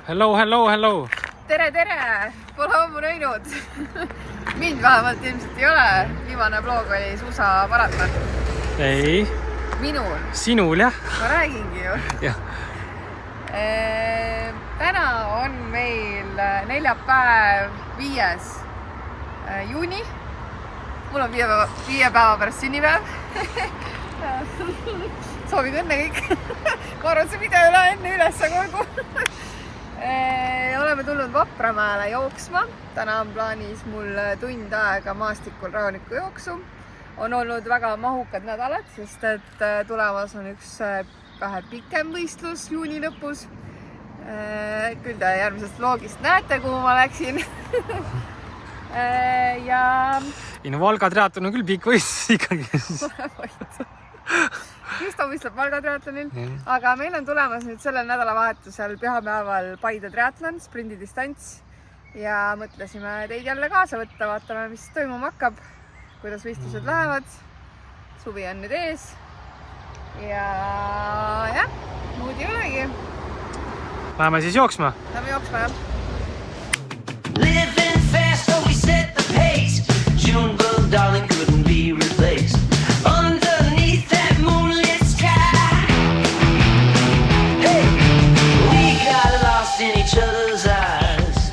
Hello. Tere! Pole ammu näinud. Mind vähemalt ilmselt ei ole. Viimane vlog oli suusamaraton. Ei. Minul. Sinul, jah. Ma räägingi ju. Jah. Täna on meil neljapäev 5. juuni. Mul on 5 päeva pärast sünnipäev. Soovid õnne kõik. Ma arvan, see video ei ole enne üles korgu. Oleme tulnud Vapramäele jooksma. Täna on plaanis mul tund aega maastikul rahulikku jooksu. On olnud väga mahukad nädalad, sest et tulemas on üks vähe pikem võistlus juuni lõpus. Küll te järgmisest vlogist näete, kuhu ma läksin. Ja... Ei no Valga triatlon on küll pikk võistlus ikkagi. Kristo võistleb Valga triatlonil, aga meil on tulemas nüüd sellel nädalavahetusel pühapäeval Paide triatlon, sprindidistants ja mõtlesime teid jälle kaasa võtta, vaatame, mis toimuma hakkab, kuidas võistlused lähevad. Suvi on nüüd ees ja jah, muud ei olegi. Läheme siis jooksma? Läheme jooksma, jah. Living fast, so we set the pace. Junebug, darling, couldn't be replaced. Underneath that moonlit sky, hey, we got lost in each other's eyes.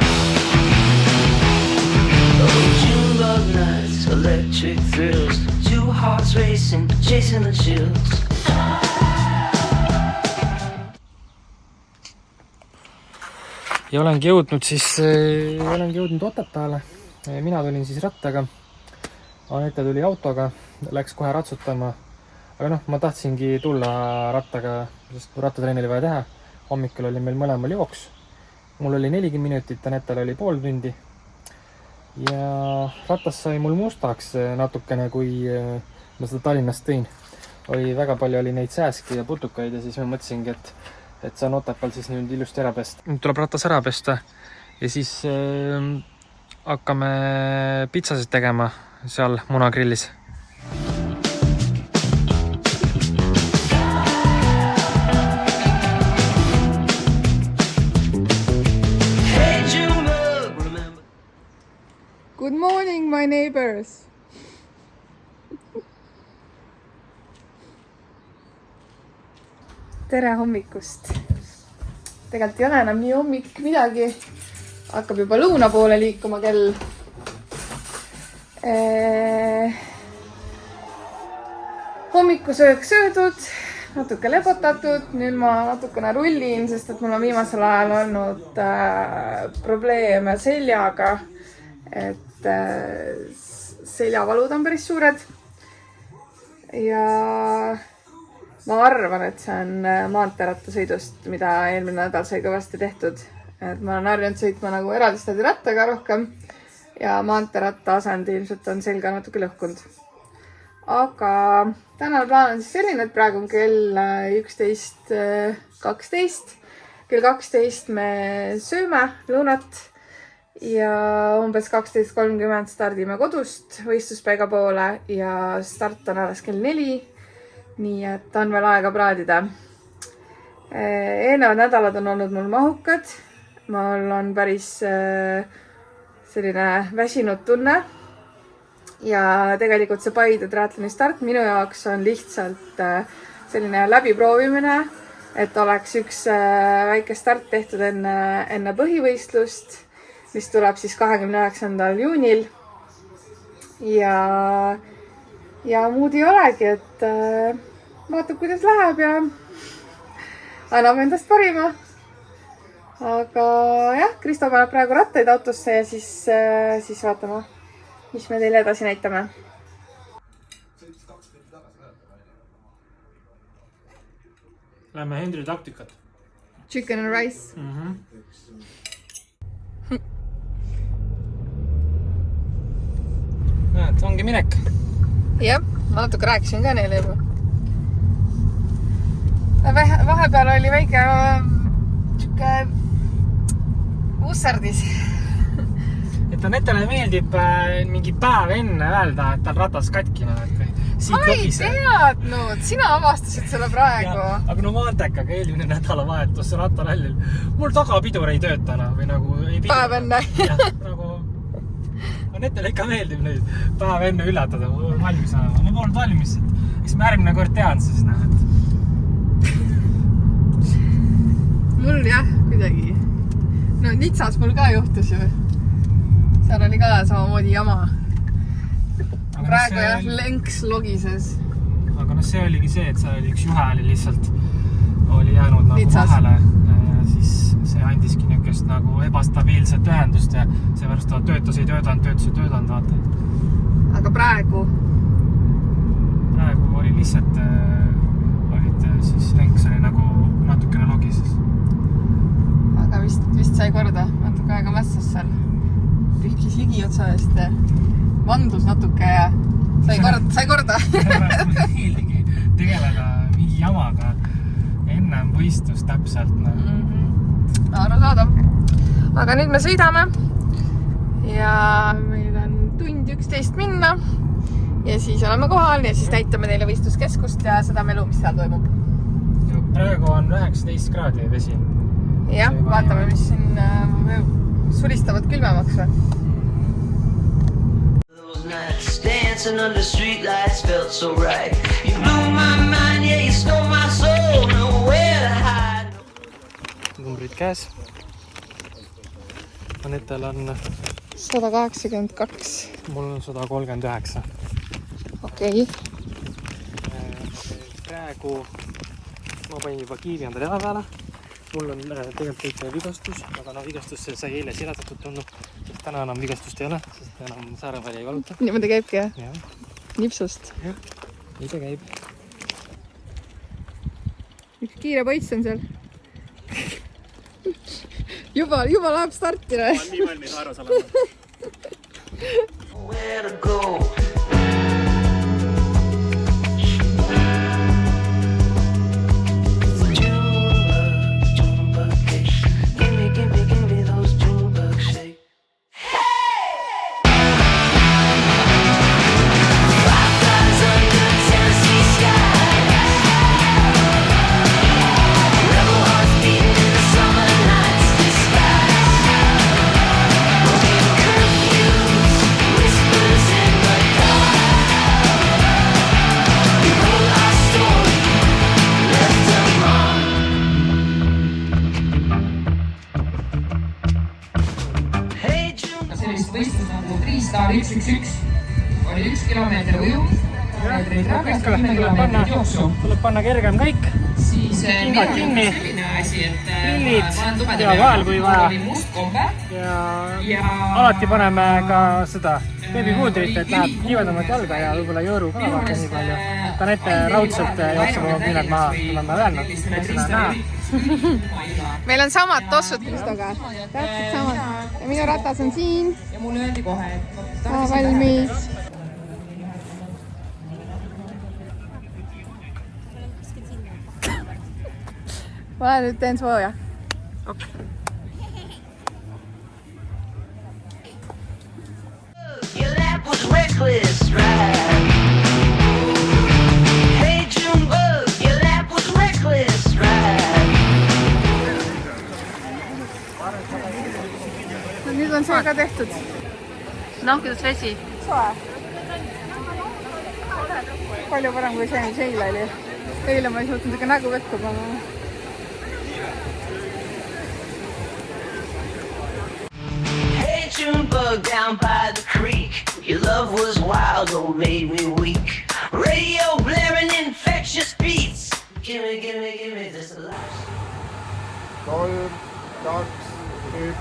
Oh, Junebug nights, electric thrills, two hearts racing, chasing the chills. Ja olengi jõudnud Otepääle. Mina tulin siis rattaga. Anette tuli autoga, läks kohe ratsutama. Aga noh, ma tahtsingi tulla rattaga, sest rattatrenni oli vaja teha. Hommikul oli meil mõlemal jooks. Mul oli 40 minutit, Anettel oli pool tundi. Ja ratas sai mul mustaks natukene, kui ma seda Tallinnast tõin. Väga palju oli neid sääski ja putukaid ja siis ma mõtlesingi, et saan Otepääl siis nüüd ilusti ära pesta. Nüüd tuleb ratas ära pesta ja siis hakkame pitsasid tegema seal munagrillis. Good morning, my neighbors. Tere hommikust. Tegelikult ei ole enam nii hommik midagi. Hakkab juba lõuna poole liikuma kell. Hommikusöök söödud, natuke lepotatud. Nüüd ma natukene rullin, sest et mul on viimasel ajal olnud probleeme seljaga. Et seljavalud on päris suured. Ja ma arvan, et see on maanteerattasõidust, mida eelmine nädal sai kõvasti tehtud. Et ma olen harjunud sõitma nagu eraldistadi rattaga rohkem ja maanteeratta asend ilmselt on selga natuke lõhkunud. Aga tänane plaan on siis selline, et praegu on kell 11.12. Kell 12 me sööme lõunat ja umbes 12.30 stardime kodust võistluspaiga poole ja start on alles kell 4. Nii et on veel aega praadida. Eelnevad nädalad on olnud mul mahukad. Mul on päris selline väsinud tunne. Ja tegelikult see Paide triatloni start minu jaoks on lihtsalt selline läbiproovimine, et oleks üks väike start tehtud enne põhivõistlust, mis tuleb siis 29. juunil. Ja muud ei olegi, et vaatab, kuidas läheb ja annab endast parima. Aga jah, Kristo paneb praegu rattaid autosse ja siis vaatame, mis me teile edasi näitame. Lähme Hendri taktikat. Chicken and rice. Näed, ongi minek. Jah, ma natuke rääkisin ka neile juba. Vahepeal oli väike ussardis. Et Anetele meeldib mingi päev enne öelda, et tal ratas katkina. siit ma ei logiseb. teadnud, sina avastasid selle praegu. Aga no Maantekaga eelmine nädalavahetus rattarallil. Mul tagapidur ei tööta või nagu ei pidu. Päev enne. Jah, nagu Anetele ikka meeldib nüüd päev enne üllatada, valmis olema. Ma polnud valmis, eks ma järgmine kord tean siis näed. Mul jah, kuidagi. No Nitsas mul ka juhtus ju. Seal oli ka samamoodi jama. Praegu jah, lenks logises. Aga see oligi see, et seal oli üks juhe oli lihtsalt oli jäänud nagu Nitsas. vahele. Ja siis see andiski niukest nagu ebastabiilset ühendust ja seepärast ta töötas ei töötanud, vaata. Aga praegu oli lihtsalt siis lenks oli nagu natukene logises. aga vist sai korda, natuke aega mässas seal. Pühkis higi otsa eest ja vandus natuke ja sai korda. Seepärast mulle meeldigi tegeleda mingi jamaga ennem võistlus täpselt. Arusaadav. Aga nüüd me sõidame ja meil on tund 11 minna ja siis oleme kohal ja siis näitame teile võistluskeskust ja seda melu, mis seal toimub. Praegu on 19 kraadi vesi. Jah, vaatame, mis siin sulistavad külmemaks või. Those nights dancing under streetlights felt so right. You blew my mind, yeah, you stole my soul. Nowhere to hide. Numbrid käes. Anetel on 182. Mul on 139. Okei. Praegu ma panin juba kiivi enda leva peale. Mul on tegelikult kõik vigastus, aga vigastus sai eile silatatud tulnud. Täna enam vigastust ei ole, sest enam Saaremäel ei valuta. Niimoodi käibki jah? Jah. Nipsust. Jah, nii see käib. Üks kiire poiss on seal. Juba läheb startile. Ma olen nii valmis aeros olema. Where to go? Give me those Junebug shakes. Fireflies under Tennessee skies. Rebel hearts beating in the summer night's disguise. Broken curfews, whispers in the dark. We wrote our story, left a mark. Hey June. Sellist võistlust nagu Freestyle 111 oli 1 kilomeeter ujub, Tuleb panna kergem käik. siis Kingad kinni. selline asi, et Prillid ja vahel kui vaja. oli must kombe Ja alati paneme ka seda beebipuudrit, et läheb kiivedamat jalga ja võib-olla jõõru ka vaata nii palju. Ta on ette raudselt jookseb oma küüned maha, oleme öelnud, eks seda näha. Meil on samad tossud Kristoga. Täpselt samad. Ja minu ratas on siin. ja mulle öeldi kohe, et Valmis. Ma nüüd teen sooja. Your lap was reckless, right? Hey Junebug, your lap was reckless, right? Nüüd on see ka tehtud. Noh, kuidas vesi? Soe. Palju parem kui see, mis eile oli. Eile ma ei suutnud ikka nägu vettu panna. Hey Junebug down by the creek. Your love was wild, oh, made me weak. Radio blaring infectious beats. Give me this life. 3, 2, 1.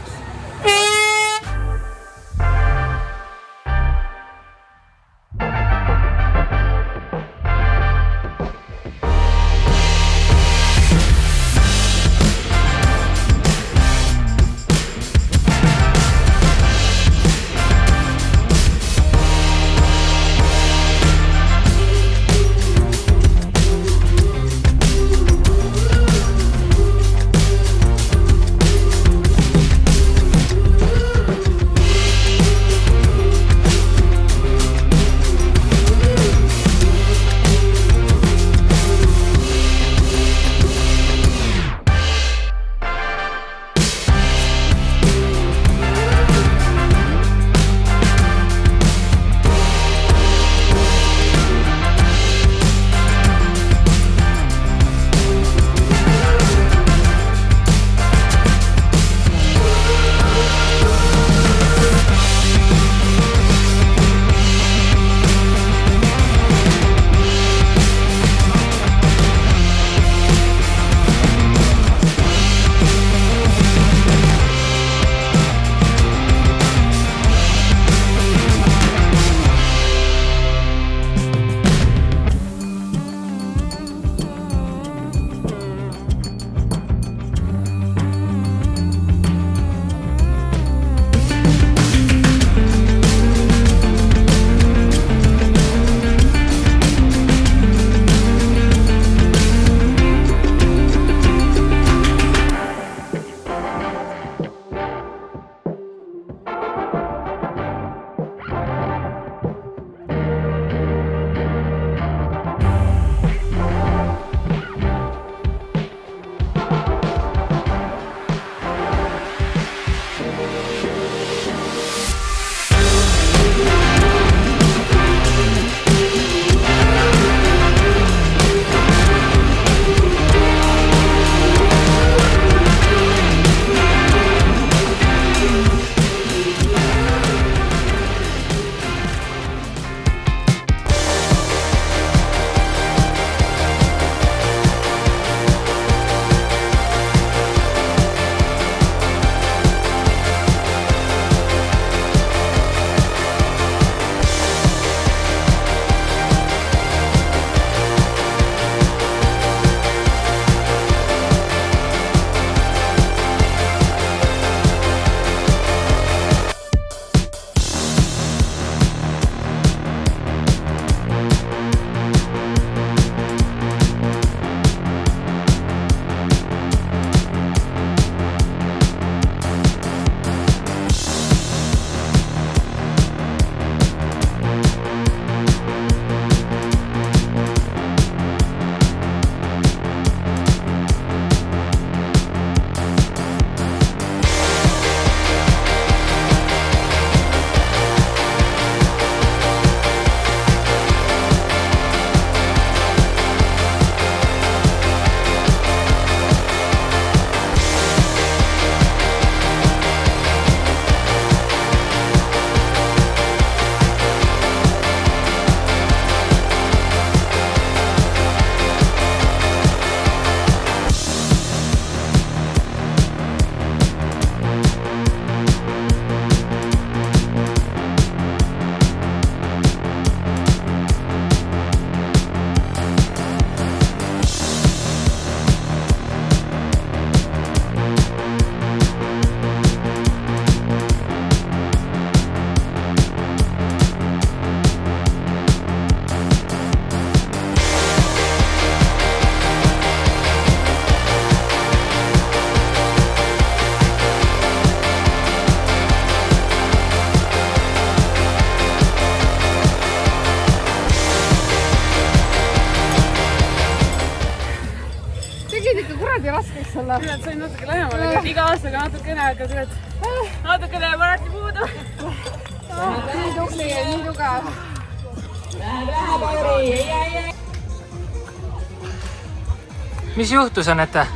olla. Kuule, sain natuke lähemale, iga aastaga natukene, aga kuule, natukene jääb alati puudu. Nii tubli ja nii tugev. mis juhtus, Anette?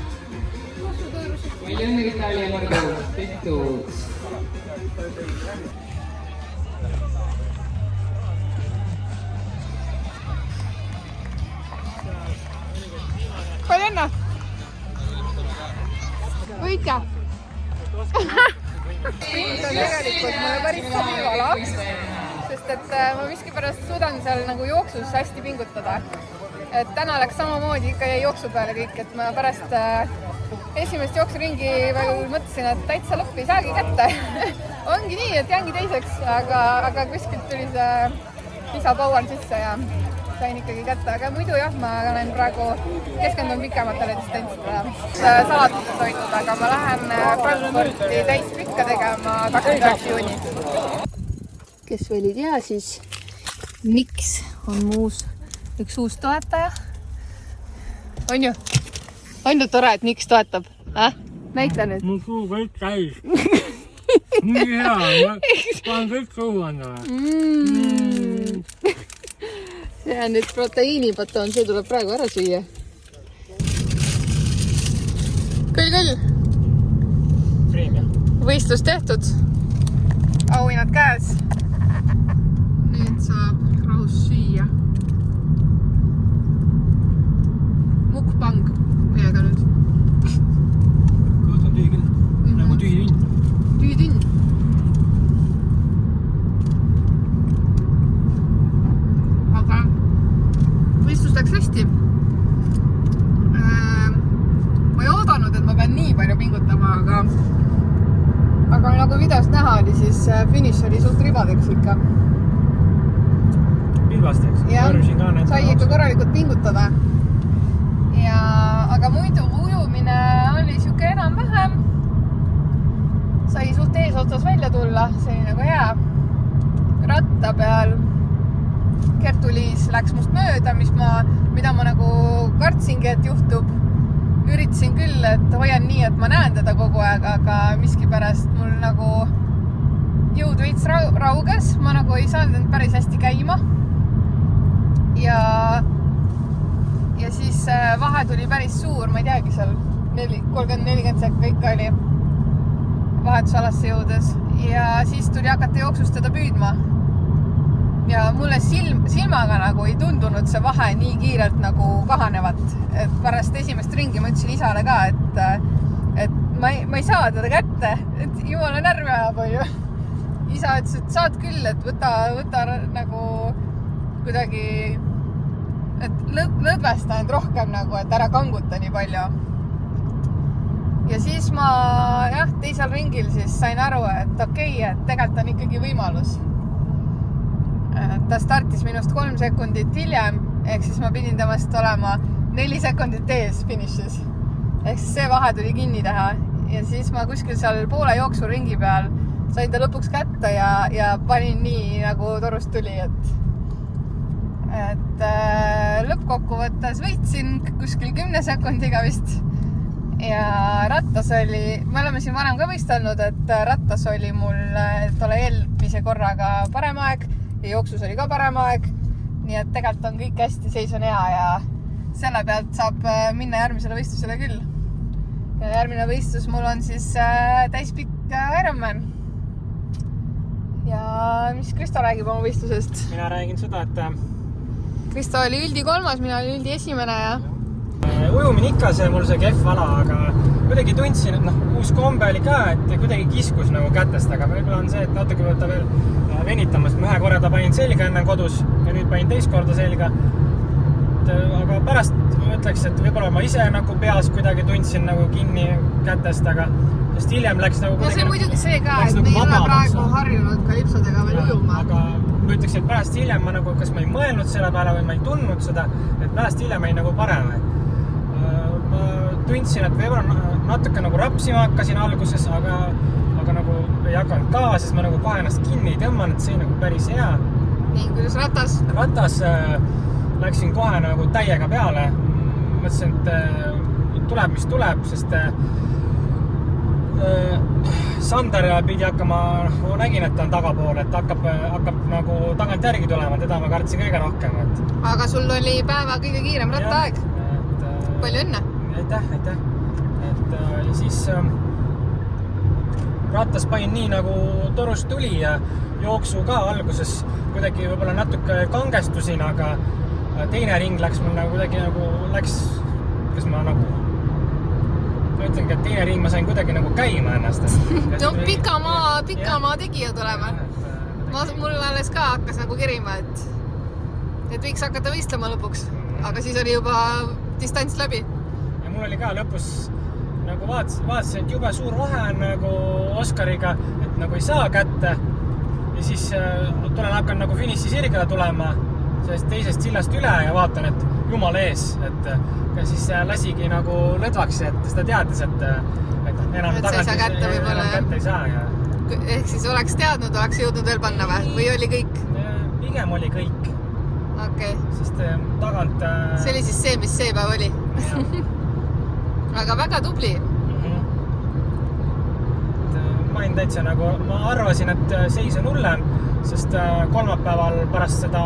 palju õnne! võitja! Sprint on tegelikult mulle päris sobiv ala, sest et ma miskipärast suudan seal nagu jooksus hästi pingutada. Et täna läks samamoodi, ikka jäi jooksu peale kõik, et ma pärast esimest jooksuringi mõtlesin, et täitsa lõppi ei saagi kätte. Ongi nii, et jäängi teiseks, aga kuskilt tuli see lisapower sisse ja sain ikkagi kätte, aga muidu jah, ma olen praegu keskendun pikematele distantsidele. Salatuse toitud, aga ma lähen Frankfurti täispikka tegema 29 juunil. Kes veel ei tea, siis Miks on üks uus toetaja. On ju? On ju tore, et Miks toetab? Näita nüüd. Mul suu kõik täis. Nii hea, ma panen kõik suhu endale. See on nüüd proteiinibatoon, see tuleb praegu ära süüa. Küll. Preemia. Võistlus tehtud. Auhinnad käes. Nüüd saab rahus süüa. Mukbang meiega nüüd. Kõht on tühi küll. Nagu tühi tünn. Tühi tünn. Aga võistlus läks hästi. Ma ei oodanud, et ma pean nii palju pingutama, aga nagu videost näha oli, siis finiš oli suht ribadeks ikka. Pilvasteks. Sai ikka korralikult pingutada. Aga muidu ujumine oli siuke enam-vähem. Sai suht eesotsas välja tulla, see oli nagu hea. Ratta peal Kertu-Liis läks must mööda, mida ma nagu kartsingi, et juhtub. Üritasin küll, et hoian nii, et ma näen teda kogu aeg, aga miskipärast mul nagu jõud veits rauges. Ma nagu ei saanud end päris hästi käima. Ja siis vahe tuli päris suur, ma ei teagi, seal 30-40 sekka ikka oli vahetusalasse jõudes. Ja siis tuli hakata jooksust püüdma. Ja mulle silmaga nagu ei tundunud see vahe nii kiirelt nagu kahanevat. Et pärast esimest ringi ma ütlesin isale ka, et ma ei saa teda kätte, et jumala närvi ajab, on ju. Isa ütles, et saad küll, et võta nagu kuidagi, et lõdvesta end rohkem nagu, et ära kanguta nii palju. Ja siis ma teisel ringil siis sain aru, et okei, et tegelikult on ikkagi võimalus. Ta startis minust 3 sekundit hiljem, ehk siis ma pidin temast olema 4 sekundit ees finišis. Ehk siis see vahe tuli kinni teha. Ja siis ma kuskil seal poole jooksuringi peal sain ta lõpuks kätte ja panin nii nagu torust tuli, et lõppkokkuvõttes võitsin kuskil 10 sekundiga vist. Ja rattas oli, me oleme siin varem ka võistelnud, et rattas oli mul tolle eelmise korraga parem aeg ja jooksus oli ka parem aeg. Nii et tegelikult on kõik hästi, seis on hea ja selle pealt saab minna järgmisele võistlusele küll. Ja järgmine võistlus mul on siis täispikk Ironman. Ja mis Kristo räägib oma võistlusest? Mina räägin seda, et Kristo oli üldi 3, mina oli üldi 1 ja ujumine ikka mul see kehv ala, aga kuidagi tundsin, et uus kombe oli ka, et kuidagi kiskus nagu kätest, aga võib-olla on see, et natuke võtta veel venitamas. Ma ühe korra ta panin selga enne kodus ja nüüd panin teist korda selga. Aga pärast ütleks, et võib-olla ma ise nagu peas kuidagi tundsin nagu kinni kätest, aga sest hiljem läks nagu no see on muidugi see ka, et me ei ole praegu harjunud kalipsodega veel ujuma. Aga ma ütleks, et pärast hiljem ma nagu, kas ma ei mõelnud selle peale või ma ei tundnud seda, et pärast hiljem ei nagu parem. Ma tundsin, et võib-olla natuke nagu rapsima hakkasin alguses, aga nagu ei hakanud ka, sest ma nagu kohe ennast kinni ei tõmmanud, see nagu päris hea. Nii, kuidas ratas? Ratas läksin kohe nagu täiega peale. Mõtlesin, et tuleb, mis tuleb, sest Sander pidi hakkama, ma nägin, et ta on tagapool, et hakkab nagu tagant järgi tulema, teda ma kartsin kõige rohkem, et aga sul oli päeva kõige kiirem rattaaeg. Palju õnne! Aitäh! Et ja siis rattas panin nii nagu torust tuli ja jooksu ka alguses kuidagi võib-olla natuke kangestusin, aga teine ring läks mul nagu kuidagi nagu läks, kas ma nagu ma ütlengi, et teine ring ma sain kuidagi nagu käima ennast. No pika maa tegijad olema. Mul alles ka hakkas nagu kerima, et võiks hakata võistlema lõpuks, aga siis oli juba distants läbi. Ja mul oli ka lõpus nagu vaatasin, et jube suur vahe on nagu Oskariga, et nagu ei saa kätte ja siis hakkan nagu finišisirgele tulema sellest teisest sillast üle ja vaatan, et jumal ees, et siis lasigi nagu lõdvaks, et seda teadis, et enam et sa ei saa kätte võib-olla. Kätte ei saa ja ehk siis oleks teadnud, oleks jõudnud veel panna või oli kõik? Pigem oli kõik. Okay. Sest tagant see oli siis see, mis see päev oli. Aga väga tubli. Ma olin täitsa nagu, ma arvasin, et seis on hullem, sest kolmapäeval pärast seda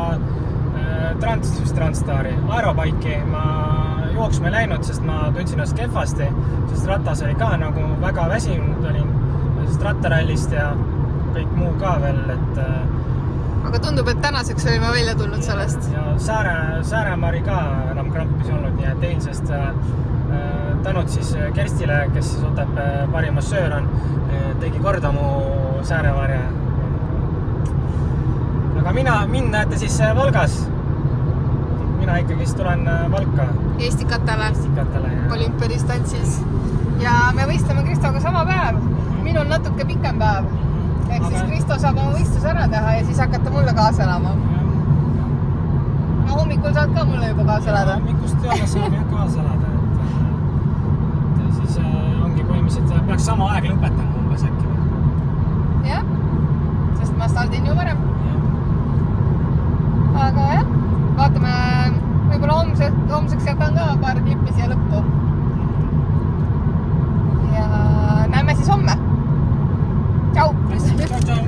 Transtari aeropaiki ma jooksma ei läinud, sest ma tundsin ennast kehvasti, sest ratas oli ka nagu väga väsinud olin sest rattarallist ja kõik muu ka veel, et aga tundub, et tänaseks olime välja tulnud sellest. Ja Sääremaari ka enam krampis olnud, nii et eilsest tänud siis Kerstile, kes siis võtab parima söör on, tegi korda mu Sääremaari. Aga mind näete siis Valgas. Mina ikkagi tulen Valka. Eestikatele. Olümpiadistantsis. Ja me võistleme Kristoga sama päev. Minul natuke pikem päev. Ehk siis Kristo saab oma võistlus ära teha ja siis hakata mulle kaasa elama. No hommikul saad ka mulle juba kaasa elada. Hommikust teada saab jah kaasa elada. Et siis ongi põhimõtteliselt peaks sama aeg lõpetama umbes äkki. Jah, sest ma stardin ju varem. Aga jah, vaatame, võib-olla homseks jätan ka paar klippi siia lõppu. Ja näeme siis homme. Tšau! Tšau!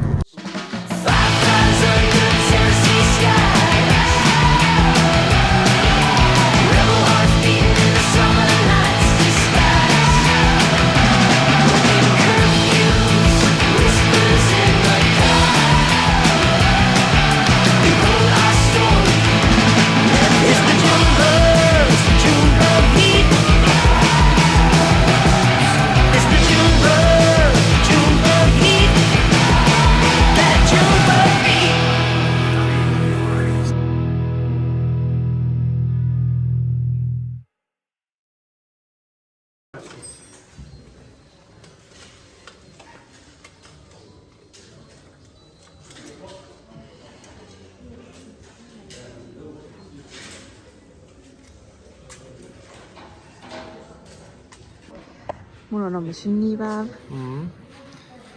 Mul on homme sünnipäev.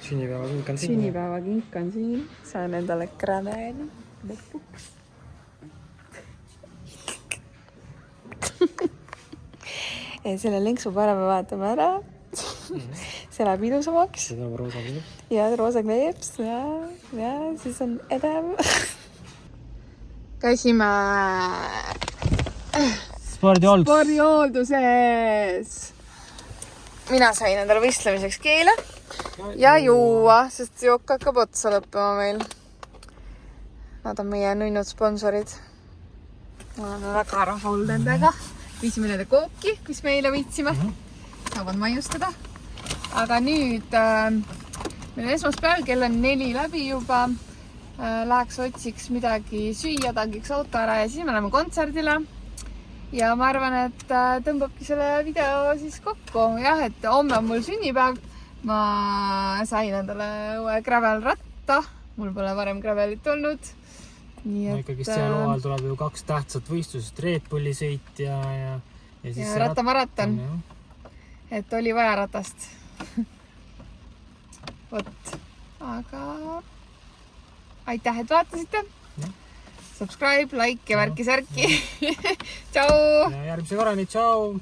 Sünnipäevakink on siin. Sünnipäevakink on siin. Sain endale kraveli lõpuks. Selle lenksu parem vaatame ära. See läheb ilusamaks. See tuleb roosa kleeps. Ja roosa kleeps. Ja siis on edev. Käisime spordihoolduses. Mina sain endale võistlemiseks keele ja juua, sest jook hakkab otsa lõppema meil. Nad on meie nunnud sponsorid. Oleme väga rahul nendega. Viisime nende kooki, mis meile võitsime. Saavad maiustada. Aga nüüd meil on esmaspäev, kell on 4 läbi juba. Läheks otsiks midagi süüa, tangiks auto ära ja siis me läheme kontserdile. Ja ma arvan, et tõmbabki selle video siis kokku. Jah, et homme on mul sünnipäev. Ma sain endale uue gravelratta. Mul pole varem gravelit olnud. Nii et ikkagi seal loal tuleb ju 2 tähtsat võistlusest, Red Bulli sõit ja siis rattamaraton. Et oli vaja ratast. Vot. Aga aitäh, et vaatasite. Subscribe, like ja värki-särki. Tšau! Ja järgmise korrani, tšau!